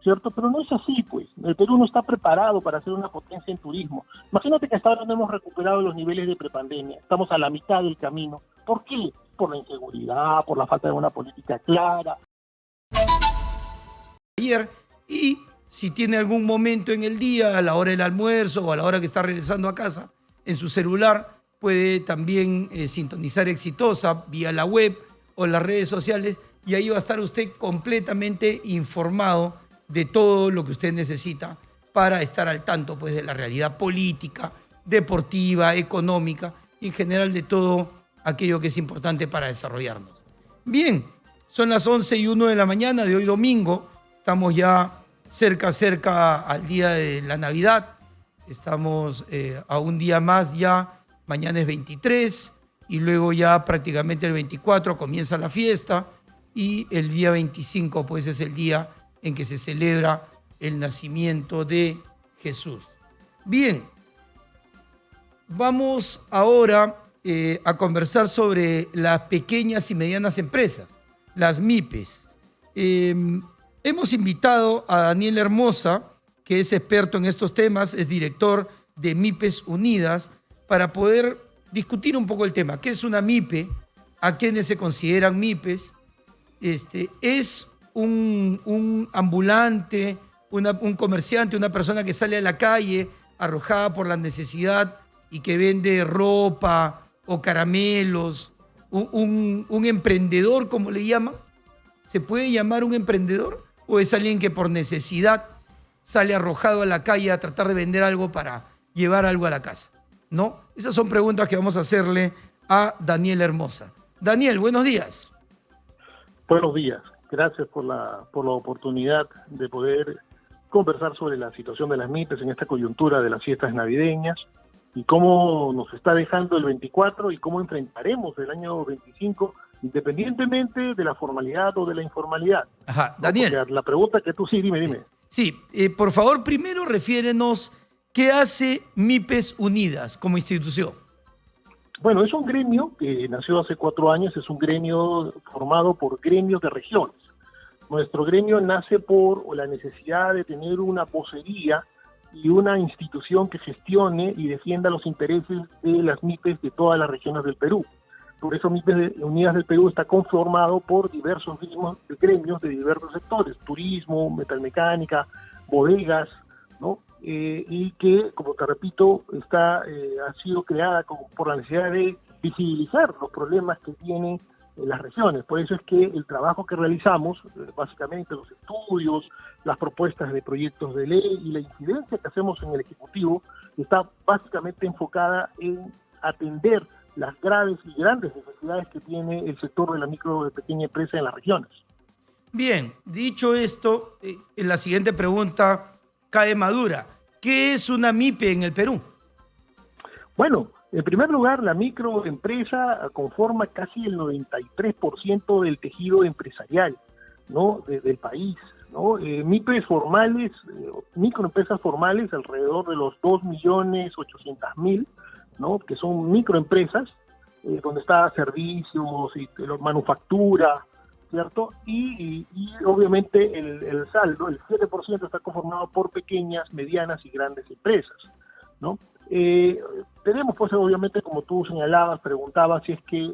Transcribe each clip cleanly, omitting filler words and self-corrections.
¿cierto? Pero no es así, pues. El Perú no está preparado para ser una potencia en turismo. Imagínate que hasta ahora no hemos recuperado los niveles de prepandemia. Estamos a la mitad del camino. ¿Por qué? Por la inseguridad, por la falta de una política clara. Ayer, y si tiene algún momento en el día, a la hora del almuerzo o a la hora que está regresando a casa, en su celular puede también sintonizar Exitosa vía la web o las redes sociales, y ahí va a estar usted completamente informado de todo lo que usted necesita para estar al tanto, pues, de la realidad política, deportiva, económica y en general de todo aquello que es importante para desarrollarnos. Bien, son las 11:01 de la mañana de hoy domingo. Estamos ya cerca al día de la Navidad. Estamos a un día más ya. Mañana es 23 y luego ya prácticamente el 24 comienza la fiesta y el día 25 pues es el día en que se celebra el nacimiento de Jesús. Bien, vamos ahora a conversar sobre las pequeñas y medianas empresas, las MIPES. Hemos invitado a Daniel Hermosa, que es experto en estos temas, es director de MIPES Unidas, para poder discutir un poco el tema. ¿Qué es una MIPE? ¿A quiénes se consideran MIPES? ¿Es un ambulante, un comerciante, una persona que sale a la calle arrojada por la necesidad y que vende ropa o caramelos? ¿Un emprendedor, como le llaman? ¿Se puede llamar un emprendedor? ¿O es alguien que por necesidad sale arrojado a la calle a tratar de vender algo para llevar algo a la casa? ¿No? Esas son preguntas que vamos a hacerle a Daniel Hermosa. Daniel, buenos días. Buenos días. Gracias por la oportunidad de poder conversar sobre la situación de las MIPES en esta coyuntura de las fiestas navideñas y cómo nos está dejando el 24 y cómo enfrentaremos el año 25, independientemente de la formalidad o de la informalidad. Ajá, Daniel. Porque la pregunta que tú dime. Sí, por favor, primero refiérenos qué hace MIPES Unidas como institución. Bueno, es un gremio que nació hace 4 años, es un gremio formado por gremios de regiones. Nuestro gremio nace por la necesidad de tener una vocería y una institución que gestione y defienda los intereses de las MIPES de todas las regiones del Perú. Por eso MIPES Unidas del Perú está conformado por diversos gremios de diversos sectores, turismo, metalmecánica, bodegas, ¿no? Y que, como te repito, ha sido creada por la necesidad de visibilizar los problemas que tienen las regiones. Por eso es que el trabajo que realizamos, básicamente los estudios, las propuestas de proyectos de ley y la incidencia que hacemos en el Ejecutivo, está básicamente enfocada en atender las graves y grandes necesidades que tiene el sector de la micro y pequeña empresa en las regiones. Bien, dicho esto, la siguiente pregunta cae madura. ¿Qué es una MIPE en el Perú? Bueno, en primer lugar, la microempresa conforma casi el 93% del tejido empresarial, ¿no? del país, ¿no? MIPES formales, microempresas formales, alrededor de los 2.800.000, ¿no? Que son microempresas, donde está servicios y manufactura, ¿cierto? Y obviamente el saldo, el 7%, está conformado por pequeñas, medianas y grandes empresas, ¿no? Tenemos, pues, obviamente, como tú señalabas, preguntabas si es que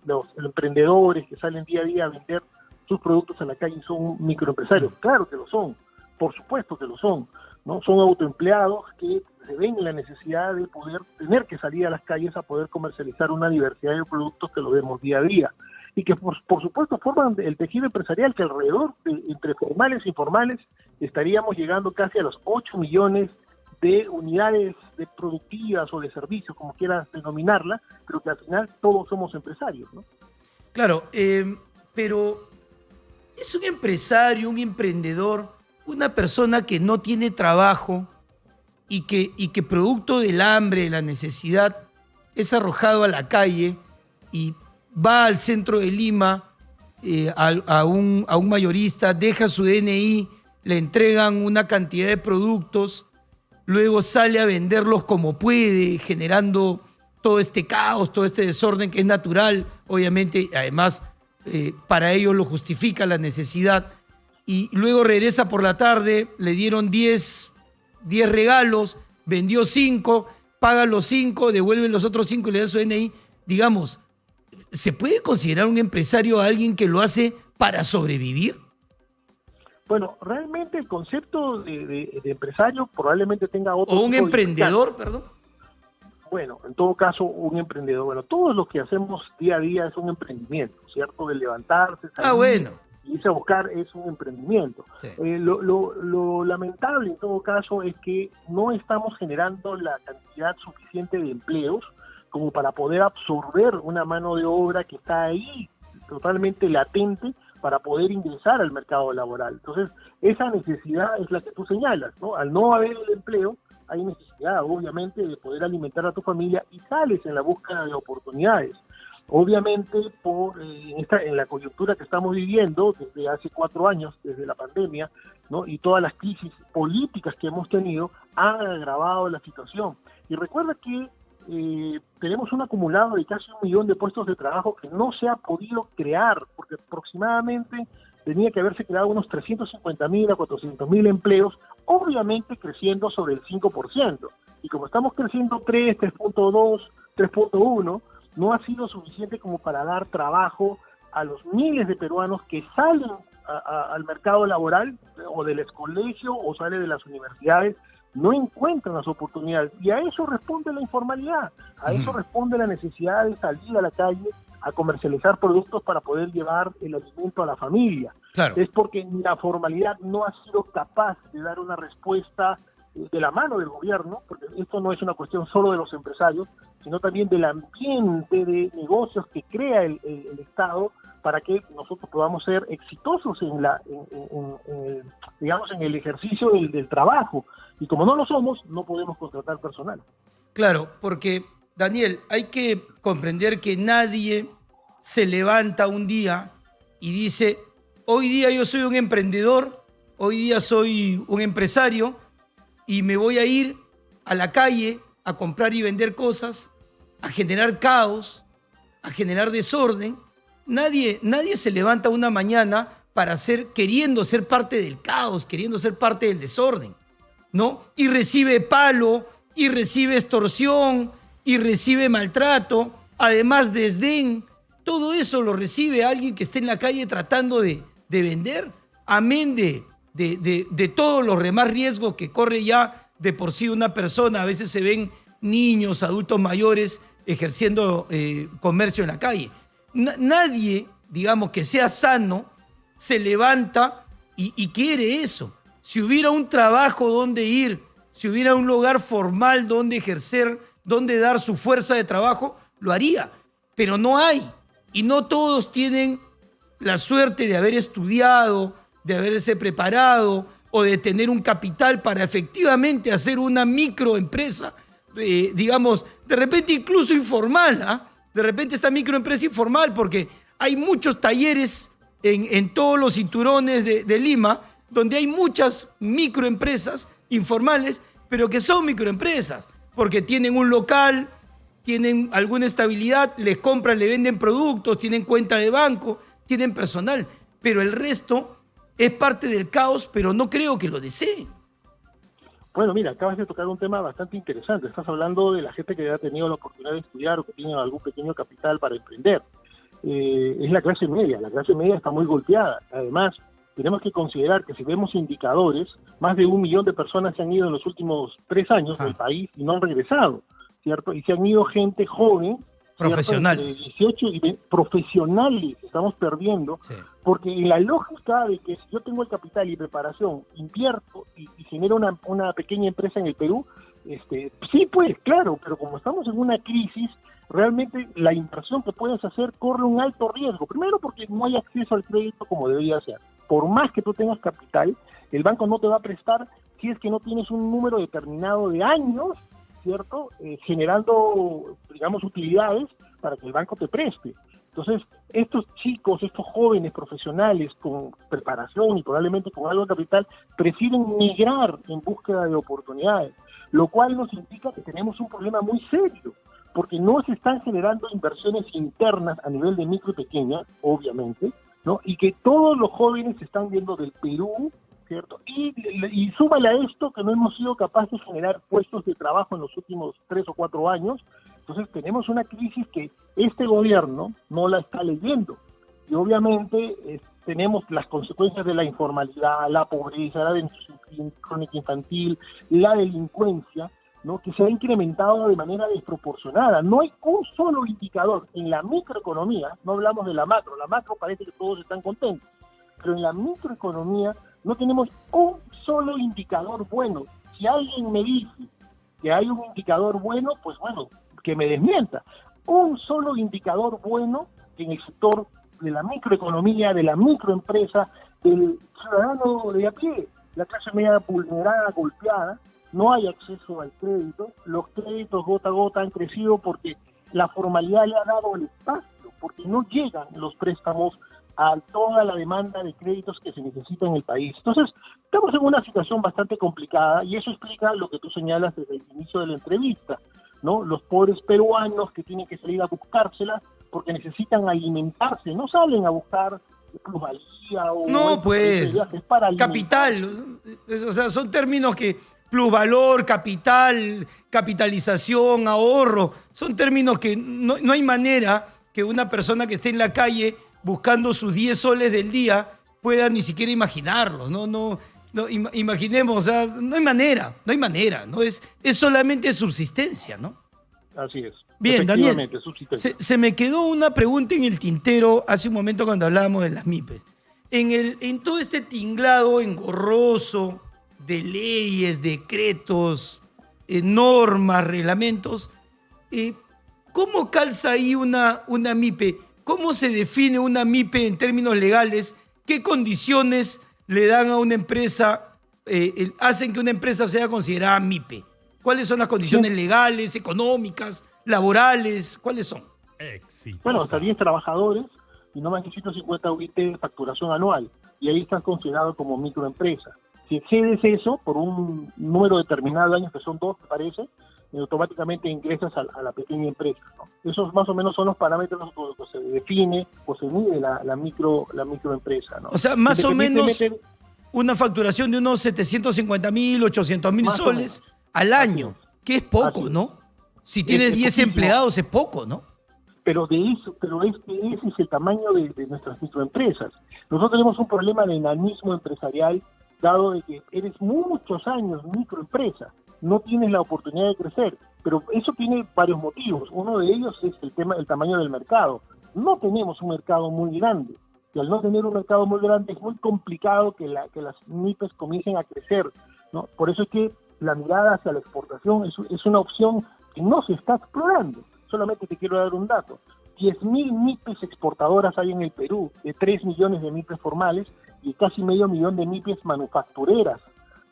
los emprendedores que salen día a día a vender sus productos en la calle son microempresarios. Claro que lo son, por supuesto que lo son, ¿no? Son autoempleados que se ven en la necesidad de tener que salir a las calles a poder comercializar una diversidad de productos que lo vemos día a día. Y que por supuesto forman el tejido empresarial, que alrededor entre formales e informales estaríamos llegando casi a los 8 millones de unidades productivas o de servicios, como quieras denominarla, pero que al final todos somos empresarios, ¿no? Claro, pero ¿es un empresario, un emprendedor, una persona que no tiene trabajo y que producto del hambre, de la necesidad, es arrojado a la calle y va al centro de Lima a un mayorista, deja su DNI, le entregan una cantidad de productos, luego sale a venderlos como puede, generando todo este caos, todo este desorden que es natural, obviamente, además para ellos lo justifica la necesidad? y luego regresa por la tarde, le dieron 10 regalos, vendió 5, paga los 5, devuelve los otros 5 y le da su DNI. Digamos, ¿se puede considerar un empresario a alguien que lo hace para sobrevivir? Bueno, realmente el concepto de empresario probablemente tenga otro... ¿O un emprendedor, perdón? Bueno, en todo caso, un emprendedor. Bueno, todo lo que hacemos día a día es un emprendimiento, ¿cierto? De levantarse, salir, bueno. irse a buscar es un emprendimiento. Sí. Lo lamentable en todo caso es que no estamos generando la cantidad suficiente de empleos como para poder absorber una mano de obra que está ahí totalmente latente para poder ingresar al mercado laboral. Entonces, esa necesidad es la que tú señalas, ¿no? Al no haber el empleo, hay necesidad, obviamente, de poder alimentar a tu familia y sales en la búsqueda de oportunidades. Obviamente, en la coyuntura que estamos viviendo desde hace 4 años, desde la pandemia, ¿no? Y todas las crisis políticas que hemos tenido han agravado la situación. Y recuerda que tenemos un acumulado de casi 1 millón de puestos de trabajo que no se ha podido crear, porque aproximadamente tenía que haberse creado unos 350.000 a 400.000 empleos, obviamente creciendo sobre el 5%. Y como estamos creciendo 3, 3.2, 3.1, no ha sido suficiente como para dar trabajo a los miles de peruanos que salen al mercado laboral o del colegio o salen de las universidades, no encuentran las oportunidades. Y a eso responde la informalidad, a eso responde la necesidad de salir a la calle a comercializar productos para poder llevar el alimento a la familia. Claro. Es porque la formalidad no ha sido capaz de dar una respuesta de la mano del gobierno, porque esto no es una cuestión solo de los empresarios, sino también del ambiente de negocios que crea el Estado para que nosotros podamos ser exitosos en el ejercicio del trabajo. Y como no lo somos, no podemos contratar personal. Claro, porque, Daniel, hay que comprender que nadie se levanta un día y dice, hoy día yo soy un emprendedor, hoy día soy un empresario y me voy a ir a la calle a comprar y vender cosas, a generar caos, a generar desorden. Nadie se levanta una mañana queriendo ser parte del caos, queriendo ser parte del desorden, ¿no? Y recibe palo, y recibe extorsión, y recibe maltrato, además desdén. Todo eso lo recibe alguien que esté en la calle tratando de vender, amén de todos los demás riesgos que corre ya de por sí una persona. A veces se ven niños, adultos mayores ejerciendo comercio en la calle. Nadie, digamos, que sea sano, se levanta y quiere eso. Si hubiera un trabajo donde ir, si hubiera un lugar formal donde ejercer, donde dar su fuerza de trabajo, lo haría. Pero no hay. Y no todos tienen la suerte de haber estudiado, de haberse preparado o de tener un capital para efectivamente hacer una microempresa, digamos, de repente incluso informal, ¿ah? De repente esta microempresa informal, porque hay muchos talleres en todos los cinturones de Lima, donde hay muchas microempresas informales, pero que son microempresas, porque tienen un local, tienen alguna estabilidad, les compran, le venden productos, tienen cuenta de banco, tienen personal, pero el resto es parte del caos, pero no creo que lo deseen. Bueno, mira, acabas de tocar un tema bastante interesante. Estás hablando de la gente que ha tenido la oportunidad de estudiar o que tiene algún pequeño capital para emprender. Es la clase media está muy golpeada. Además, tenemos que considerar que si vemos indicadores, más de 1 millón de personas se han ido en los últimos 3 años del país y no han regresado, ¿cierto? Y se han ido gente joven, profesionales, 18 y 20, profesionales, estamos perdiendo, sí. Porque en la lógica de que si yo tengo el capital y preparación, invierto y genero una pequeña empresa en el Perú, sí, pues, claro, pero como estamos en una crisis, realmente la inversión que puedes hacer corre un alto riesgo. Primero porque no hay acceso al crédito como debería ser. Por más que tú tengas capital, el banco no te va a prestar si es que no tienes un número determinado de años, ¿cierto? Generando, digamos, utilidades para que el banco te preste. Entonces, estos chicos, estos jóvenes profesionales con preparación y probablemente con algo de capital, prefieren migrar en búsqueda de oportunidades, lo cual nos indica que tenemos un problema muy serio, porque no se están generando inversiones internas a nivel de micro y pequeña, obviamente, ¿no? Y que todos los jóvenes se están yendo del Perú, ¿cierto? Y súmale a esto que no hemos sido capaces de generar puestos de trabajo en los últimos 3 o 4 años. Entonces tenemos una crisis que este gobierno no la está leyendo. Y obviamente tenemos las consecuencias de la informalidad, la pobreza, la desnutrición crónica infantil, la delincuencia, ¿no? Que se ha incrementado de manera desproporcionada. No hay un solo indicador en la microeconomía, no hablamos de la macro parece que todos están contentos, pero en la microeconomía no tenemos un solo indicador bueno. Si alguien me dice que hay un indicador bueno, pues bueno, que me desmienta. Un solo indicador bueno en el sector de la microeconomía, de la microempresa, del ciudadano de a pie, la clase media vulnerada, golpeada. No hay acceso al crédito, los créditos gota a gota han crecido porque la formalidad le ha dado el espacio, porque no llegan los préstamos a toda la demanda de créditos que se necesita en el país. Entonces, estamos en una situación bastante complicada y eso explica lo que tú señalas desde el inicio de la entrevista, ¿no? Los pobres peruanos que tienen que salir a buscárselas porque necesitan alimentarse, no salen a buscar plusvalía o... No, pues, para capital, o sea, son términos que... Plusvalor, capital, capitalización, ahorro, son términos que no hay manera que una persona que esté en la calle buscando sus 10 soles del día pueda ni siquiera imaginarlos. Imaginemos, o sea, no hay manera, ¿no? Es solamente subsistencia, ¿no? Así es. Bien, Daniel, se me quedó una pregunta en el tintero hace un momento cuando hablábamos de las MIPES. En todo este tinglado engorroso de leyes, decretos, normas, reglamentos, ¿cómo calza ahí una MIPE? ¿Cómo se define una MIPE en términos legales? ¿Qué condiciones le dan a una empresa, hacen que una empresa sea considerada MIPE? ¿Cuáles son las condiciones legales, económicas, laborales? ¿Cuáles son? Bueno, hasta 10 trabajadores y no más de 150 UIT de facturación anual, y ahí están considerados como microempresa. Si excedes eso por un número determinado de años, que son 2, me parece, automáticamente ingresas a la pequeña empresa, ¿no? Esos más o menos son los parámetros que se define o se mide la microempresa, ¿no? O sea, más o menos una facturación de unos 750.000, 800.000 soles al año, que es poco, ¿no? Si tienes 10 empleados es poco, ¿no? Pero ese es el tamaño de nuestras microempresas. Nosotros tenemos un problema de enanismo empresarial, dado de que eres muchos años microempresa, no tienes la oportunidad de crecer, pero eso tiene varios motivos. Uno de ellos es el tamaño del mercado. No tenemos un mercado muy grande, y al no tener un mercado muy grande es muy complicado que las MIPES comiencen a crecer, ¿no? Por eso es que la mirada hacia la exportación es una opción que no se está explorando. Solamente te quiero dar un dato. 10.000 MIPES exportadoras hay en el Perú, de 3 millones de MIPES formales y casi medio millón de MIPES manufactureras,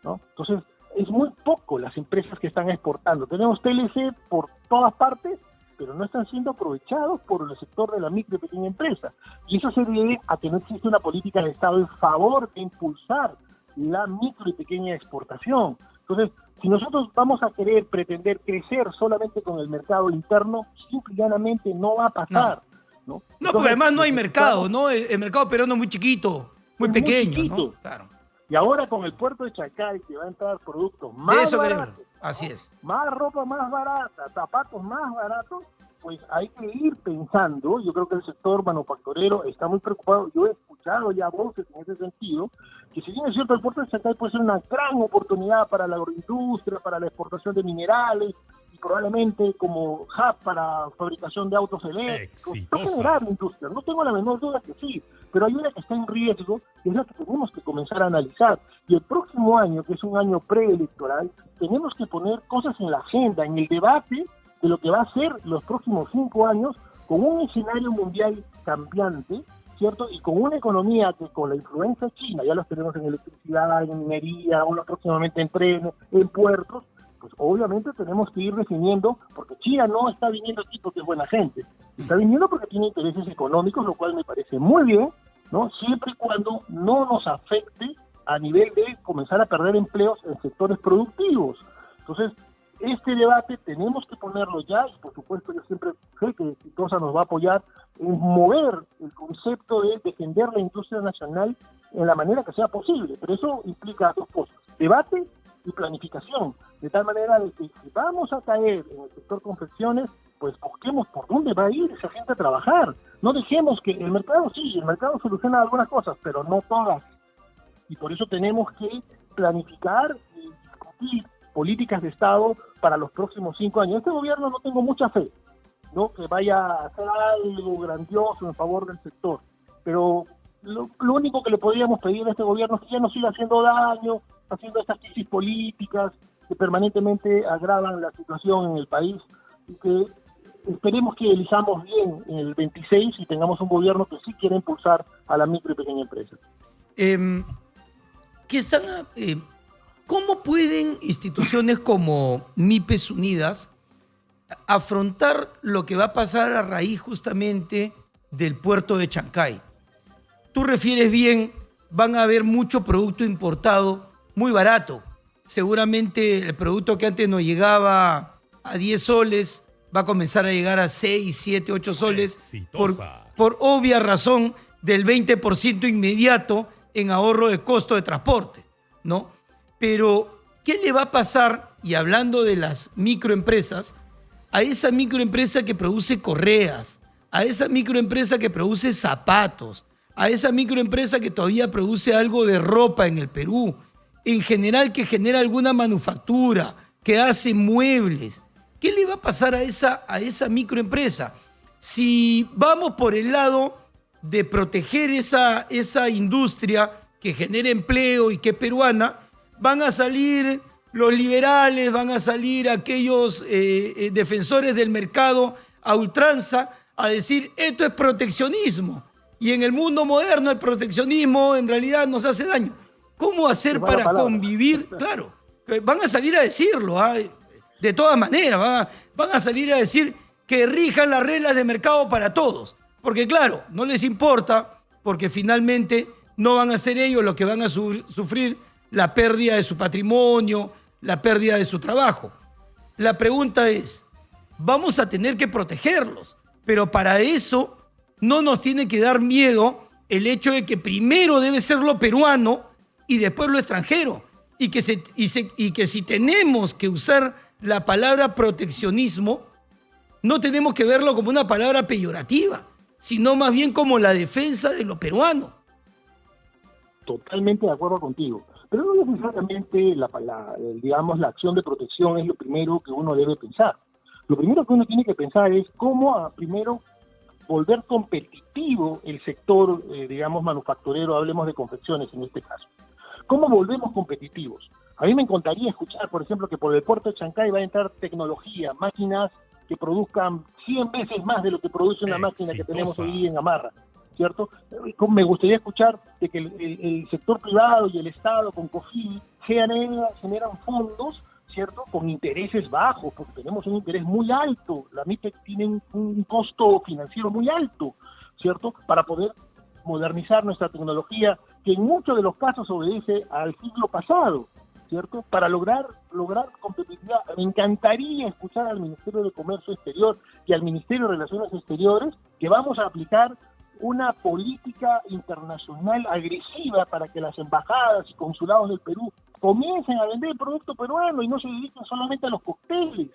¿no? Entonces, es muy poco las empresas que están exportando. Tenemos TLC por todas partes, pero no están siendo aprovechados por el sector de la micro y pequeña empresa. Y eso se debe a que no existe una política de Estado en favor de impulsar la micro y pequeña exportación. Entonces, si nosotros vamos a querer pretender crecer solamente con el mercado interno, simple y llanamente no va a pasar. No, Entonces, porque además no hay mercado, ¿no? El mercado peruano es muy chiquito, muy pequeño, muy chiquito, ¿no? Claro. Y ahora con el puerto de Chacay, que va a entrar productos más baratos, así es, más ropa más barata, zapatos más baratos, pues hay que ir pensando. Yo creo que el sector manufacturero está muy preocupado. Yo he escuchado ya voces en ese sentido, que si bien es cierto, el puerto de Chacay puede ser una gran oportunidad para la agroindustria, para la exportación de minerales, y probablemente como hub para fabricación de autos eléctricos, para generar industria. No tengo la menor duda que sí, pero hay una que está en riesgo, que es la que tenemos que comenzar a analizar. Y el próximo año, que es un año preelectoral, tenemos que poner cosas en la agenda, en el debate de lo que va a ser los próximos 5 años, con un escenario mundial cambiante, ¿cierto? Y con una economía que con la influencia china, ya los tenemos en electricidad, en minería, uno próximamente en trenes, en puertos, pues obviamente tenemos que ir definiendo, porque China no está viniendo aquí porque es buena gente, está viniendo porque tiene intereses económicos, lo cual me parece muy bien, ¿no? Siempre y cuando no nos afecte a nivel de comenzar a perder empleos en sectores productivos. Entonces, este debate tenemos que ponerlo ya, y por supuesto yo siempre sé que Exitosa nos va a apoyar en mover el concepto de defender la industria nacional en la manera que sea posible, pero eso implica dos cosas: debate y planificación, de tal manera de que si vamos a caer en el sector confecciones, pues busquemos por dónde va a ir esa gente a trabajar. No dejemos que el mercado soluciona algunas cosas, pero no todas. Y por eso tenemos que planificar y discutir políticas de Estado para los próximos 5 años. Este gobierno no tengo mucha fe, ¿no?, que vaya a hacer algo grandioso en favor del sector, pero lo único que le podríamos pedir a este gobierno es que ya no siga haciendo daño, haciendo estas crisis políticas que permanentemente agravan la situación en el país, y que esperemos que elijamos bien en el 26 y tengamos un gobierno que sí quiera impulsar a la micro y pequeña empresa. ¿Cómo pueden instituciones como MIPES Unidas afrontar lo que va a pasar a raíz justamente del puerto de Chancay? Tú refieres bien, van a haber mucho producto importado muy barato. Seguramente el producto que antes nos llegaba a 10 soles va a comenzar a llegar a 6, 7, 8 soles por obvia razón del 20% inmediato en ahorro de costo de transporte, ¿no? Pero, ¿qué le va a pasar, y hablando de las microempresas, a esa microempresa que produce correas, a esa microempresa que produce zapatos, a esa microempresa que todavía produce algo de ropa en el Perú, en general que genera alguna manufactura, que hace muebles? ¿Qué le va a pasar a esa microempresa? Si vamos por el lado de proteger esa industria que genera empleo y que es peruana, van a salir los liberales, van a salir aquellos defensores del mercado a ultranza a decir esto es proteccionismo, y en el mundo moderno el proteccionismo en realidad nos hace daño. ¿Cómo hacer para convivir? Claro, van a salir a decirlo, de todas maneras, van a salir a decir que rijan las reglas de mercado para todos, porque claro, no les importa, porque finalmente no van a ser ellos los que van a sufrir la pérdida de su patrimonio, la pérdida de su trabajo. La pregunta es, vamos a tener que protegerlos, pero para eso no nos tiene que dar miedo el hecho de que primero debe ser lo peruano y después lo extranjero, y que si tenemos que usar la palabra proteccionismo, no tenemos que verlo como una palabra peyorativa, sino más bien como la defensa de lo peruano. Totalmente de acuerdo contigo. Pero no necesariamente la acción de protección es lo primero que uno debe pensar. Lo primero que uno tiene que pensar es cómo primero volver competitivo el sector, manufacturero, hablemos de confecciones en este caso. ¿Cómo volvemos competitivos? A mí me encantaría escuchar, por ejemplo, que por el puerto de Chancay va a entrar tecnología, máquinas que produzcan 100 veces más de lo que produce una máquina que tenemos hoy día en Gamarra, ¿cierto? Me gustaría escuchar de que el sector privado y el Estado con COFIDI generan fondos, ¿cierto?, con intereses bajos, porque tenemos un interés muy alto. La MIPEC tiene un costo financiero muy alto, ¿cierto?, para poder modernizar nuestra tecnología, que en muchos de los casos obedece al siglo pasado, ¿cierto?, para lograr competitividad. Me encantaría escuchar al Ministerio de Comercio Exterior y al Ministerio de Relaciones Exteriores que vamos a aplicar una política internacional agresiva para que las embajadas y consulados del Perú comiencen a vender producto peruano y no se dediquen solamente a los cócteles,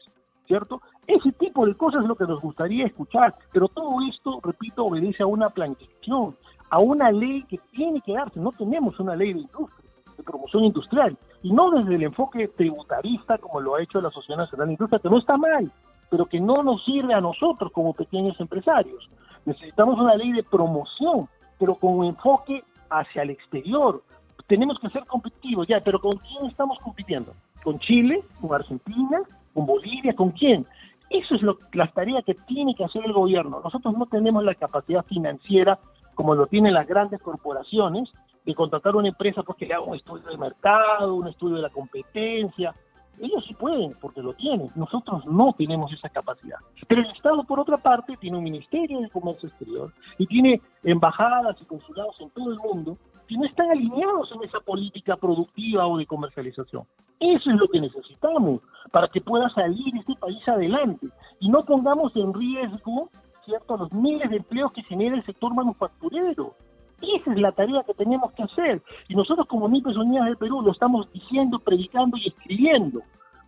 ¿cierto? Ese tipo de cosas es lo que nos gustaría escuchar, pero todo esto, repito, obedece a una planificación, a una ley que tiene que darse. No tenemos una ley de industria, de promoción industrial, y no desde el enfoque tributarista como lo ha hecho la Sociedad Nacional de Industria, que no está mal, pero que no nos sirve a nosotros como pequeños empresarios. Necesitamos una ley de promoción, pero con un enfoque hacia el exterior. Tenemos que ser competitivos, ya, pero ¿con quién estamos compitiendo? ¿Con Chile? ¿Con Argentina? ¿Con Bolivia? ¿Con quién? Eso es la tarea que tiene que hacer el gobierno. Nosotros no tenemos la capacidad financiera, como lo tienen las grandes corporaciones, de contratar una empresa porque le haga un estudio de mercado, un estudio de la competencia. Ellos sí pueden, porque lo tienen. Nosotros no tenemos esa capacidad. Pero el Estado, por otra parte, tiene un Ministerio de Comercio Exterior y tiene embajadas y consulados en todo el mundo que no están alineados en esa política productiva o de comercialización. Eso es lo que necesitamos para que pueda salir este país adelante y no pongamos en riesgo, ¿cierto?, los miles de empleos que genera el sector manufacturero. Esa es la tarea que tenemos que hacer. Y nosotros como MIPES Unidas del Perú lo estamos diciendo, predicando y escribiendo,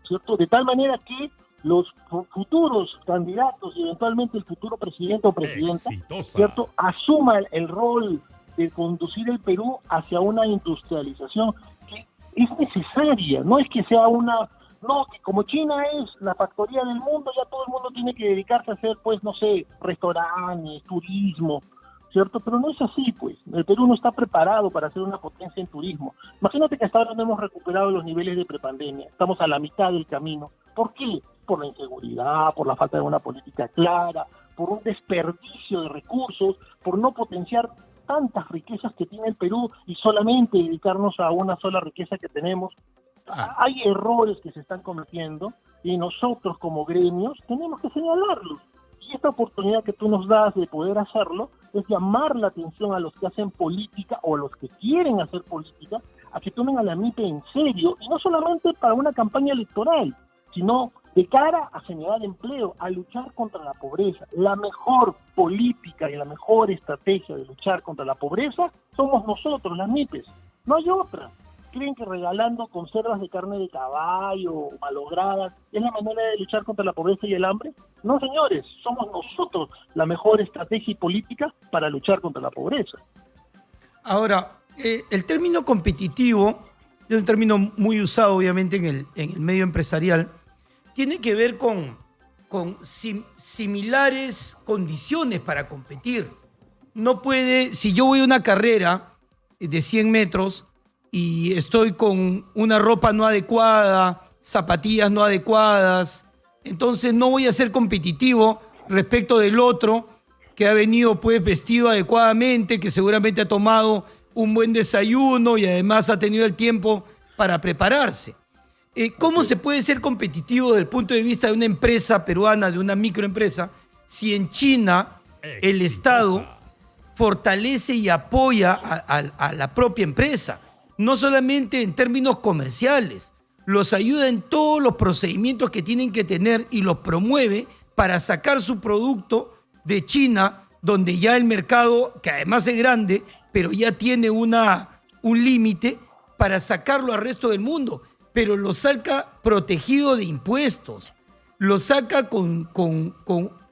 ¿cierto? De tal manera que los futuros candidatos y eventualmente el futuro presidente o presidenta, ¿cierto?, asuman el rol de conducir el Perú hacia una industrialización que es necesaria. No es que sea no, que como China es la factoría del mundo, ya todo el mundo tiene que dedicarse a hacer, pues, no sé, restaurantes, turismo, ¿cierto? Pero no es así, pues. El Perú no está preparado para ser una potencia en turismo. Imagínate que hasta ahora no hemos recuperado los niveles de prepandemia. Estamos a la mitad del camino. ¿Por qué? Por la inseguridad, por la falta de una política clara, por un desperdicio de recursos, por no potenciar tantas riquezas que tiene el Perú y solamente dedicarnos a una sola riqueza que tenemos. Hay errores que se están cometiendo y nosotros como gremios tenemos que señalarlos. Y esta oportunidad que tú nos das de poder hacerlo es llamar la atención a los que hacen política o a los que quieren hacer política a que tomen a la MIPE en serio, y no solamente para una campaña electoral, sino de cara a generar empleo, a luchar contra la pobreza. La mejor política y la mejor estrategia de luchar contra la pobreza somos nosotros, las MIPES. No hay otra. ¿Creen que regalando conservas de carne de caballo malogradas es la manera de luchar contra la pobreza y el hambre? No, señores, somos nosotros la mejor estrategia y política para luchar contra la pobreza. Ahora, el término competitivo es un término muy usado obviamente en el medio empresarial. Tiene que ver con similares condiciones para competir. No puede, si yo voy a una carrera de 100 metros y estoy con una ropa no adecuada, zapatillas no adecuadas, entonces no voy a ser competitivo respecto del otro que ha venido pues vestido adecuadamente, que seguramente ha tomado un buen desayuno y además ha tenido el tiempo para prepararse. ¿Cómo se puede ser competitivo desde el punto de vista de una empresa peruana, de una microempresa, si en China el Estado fortalece y apoya a la propia empresa? No solamente en términos comerciales, los ayuda en todos los procedimientos que tienen que tener y los promueve para sacar su producto de China, donde ya el mercado, que además es grande, pero ya tiene un límite para sacarlo al resto del mundo, pero lo saca protegido de impuestos, lo saca con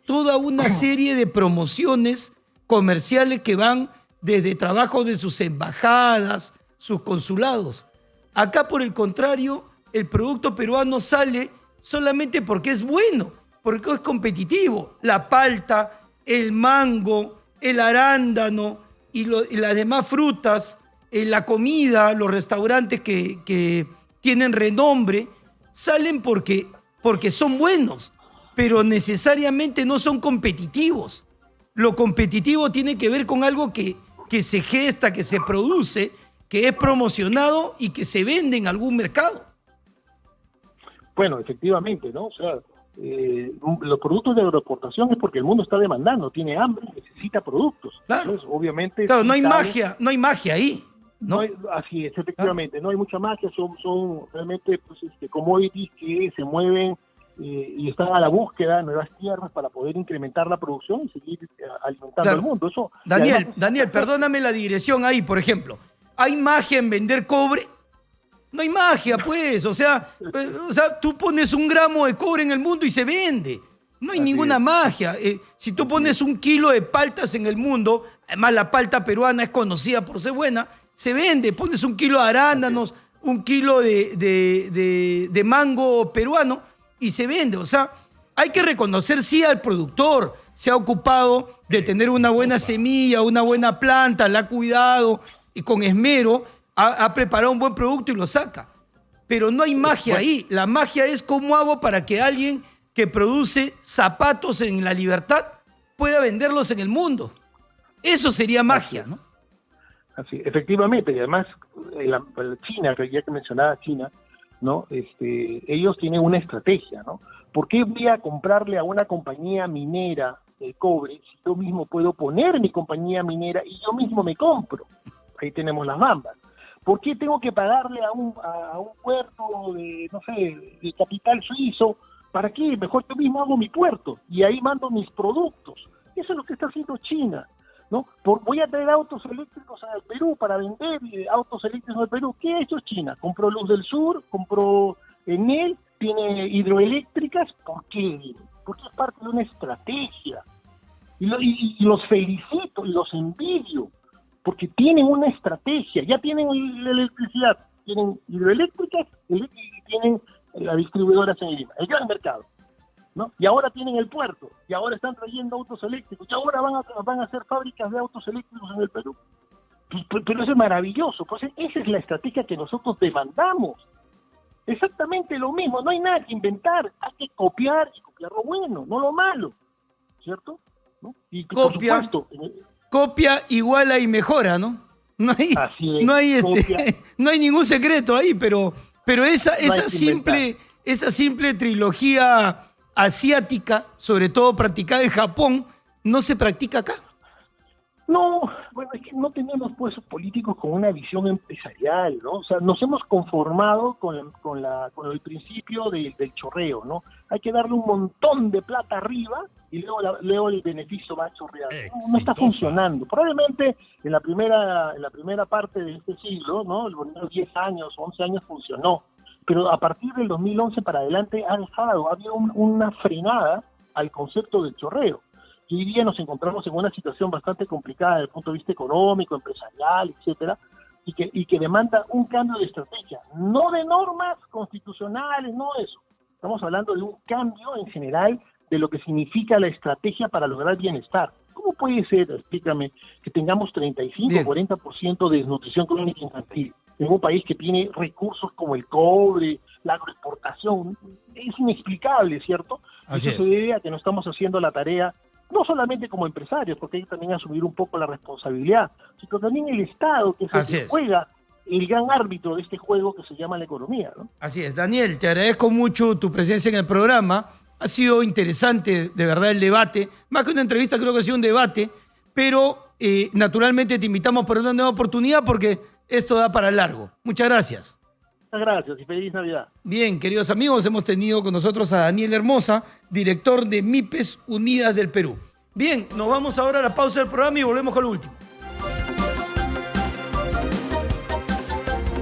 toda una serie de promociones comerciales que van desde trabajo de sus embajadas, sus consulados. Acá, por el contrario, el producto peruano sale solamente porque es bueno, porque es competitivo. La palta, el mango, el arándano y las demás frutas, la comida, los restaurantes que tienen renombre, salen porque son buenos, pero necesariamente no son competitivos. Lo competitivo tiene que ver con algo que se gesta, que se produce, que es promocionado y que se vende en algún mercado. Bueno, efectivamente, ¿no? O sea, los productos de agroexportación es porque el mundo está demandando, tiene hambre, necesita productos. Claro. Entonces, obviamente... Claro, no hay magia ahí, ¿no? Así es, efectivamente, no hay mucha magia, son realmente pues, commodities que se mueven y están a la búsqueda de nuevas tierras para poder incrementar la producción y seguir alimentando al mundo. Eso, Daniel, perdóname la digresión ahí, por ejemplo. ¿Hay magia en vender cobre? No hay magia, pues. O sea, tú pones 1 gramo de cobre en el mundo y se vende. No hay ninguna magia. Si tú pones 1 kilo de paltas en el mundo, además la palta peruana es conocida por ser buena, se vende. Pones 1 kilo de arándanos, 1 kilo de mango peruano y se vende. O sea, hay que reconocer sí al productor. Se ha ocupado de tener una buena semilla, una buena planta, la ha cuidado y con esmero ha preparado un buen producto y lo saca. Pero no hay magia ahí. La magia es cómo hago para que alguien que produce zapatos en La Libertad pueda venderlos en el mundo. Eso sería magia, ¿no? Así, efectivamente. Y además, China, ya que mencionaba China, ¿no? Ellos tienen una estrategia, ¿no? ¿Por qué voy a comprarle a una compañía minera el cobre si yo mismo puedo poner mi compañía minera y yo mismo me compro? ahí tenemos las Bambas. ¿Por qué tengo que pagarle a un puerto de, no sé, de capital suizo? ¿Para qué? Mejor yo mismo hago mi puerto y ahí mando mis productos. Eso es lo que está haciendo China, ¿no? Voy a traer autos eléctricos al Perú para vender autos eléctricos al Perú. ¿Qué ha hecho China? Compró Luz del Sur, compró Enel, tiene hidroeléctricas. ¿Por qué? Porque es parte de una estrategia. Y los felicito y los envidio, porque tienen una estrategia, ya tienen la electricidad, tienen hidroeléctricas y tienen las distribuidoras en Lima, el gran mercado, ¿no? Y ahora tienen el puerto, y ahora están trayendo autos eléctricos, y ahora van a hacer fábricas de autos eléctricos en el Perú. Pero eso es maravilloso, pues esa es la estrategia que nosotros demandamos. Exactamente lo mismo, no hay nada que inventar, hay que copiar y copiar lo bueno, no lo malo, ¿cierto? ¿No? Y Copia. por supuesto, Copia, iguala y mejora, ¿no? No hay, así es, no hay, copia. no hay ningún secreto ahí, pero esa simple trilogía asiática, sobre todo practicada en Japón, no se practica acá. No, bueno, es que no tenemos pues políticos con una visión empresarial, ¿no? O sea, nos hemos conformado con el principio del chorreo, ¿no? Hay que darle un montón de plata arriba y luego el beneficio va a chorrear. No está funcionando. Probablemente en la primera parte de este siglo, ¿no? Los primeros 10 años, 11 años funcionó, pero a partir del 2011 para adelante ha habido una frenada al concepto del chorreo. Y hoy día nos encontramos en una situación bastante complicada desde el punto de vista económico, empresarial, etcétera, y que demanda un cambio de estrategia, no de normas constitucionales, no eso. Estamos hablando de un cambio en general de lo que significa la estrategia para lograr bienestar. ¿Cómo puede ser, explícame, que tengamos 35 o 40% de desnutrición crónica infantil en un país que tiene recursos como el cobre, la agroexportación? Es inexplicable, ¿cierto? Así Eso se debe a que no estamos haciendo la tarea no solamente como empresarios, porque hay que también asumir un poco la responsabilidad, sino también el Estado, que es el que juega el gran árbitro de este juego que se llama la economía, ¿no? Así es. Daniel, te agradezco mucho tu presencia en el programa. Ha sido interesante, de verdad, el debate. Más que una entrevista, creo que ha sido un debate, pero naturalmente te invitamos por una nueva oportunidad porque esto da para largo. Muchas gracias. Muchas gracias y feliz Navidad. Bien, queridos amigos, hemos tenido con nosotros a Daniel Hermosa, director de MIPES Unidas del Perú. Bien, nos vamos ahora a la pausa del programa y volvemos con lo último.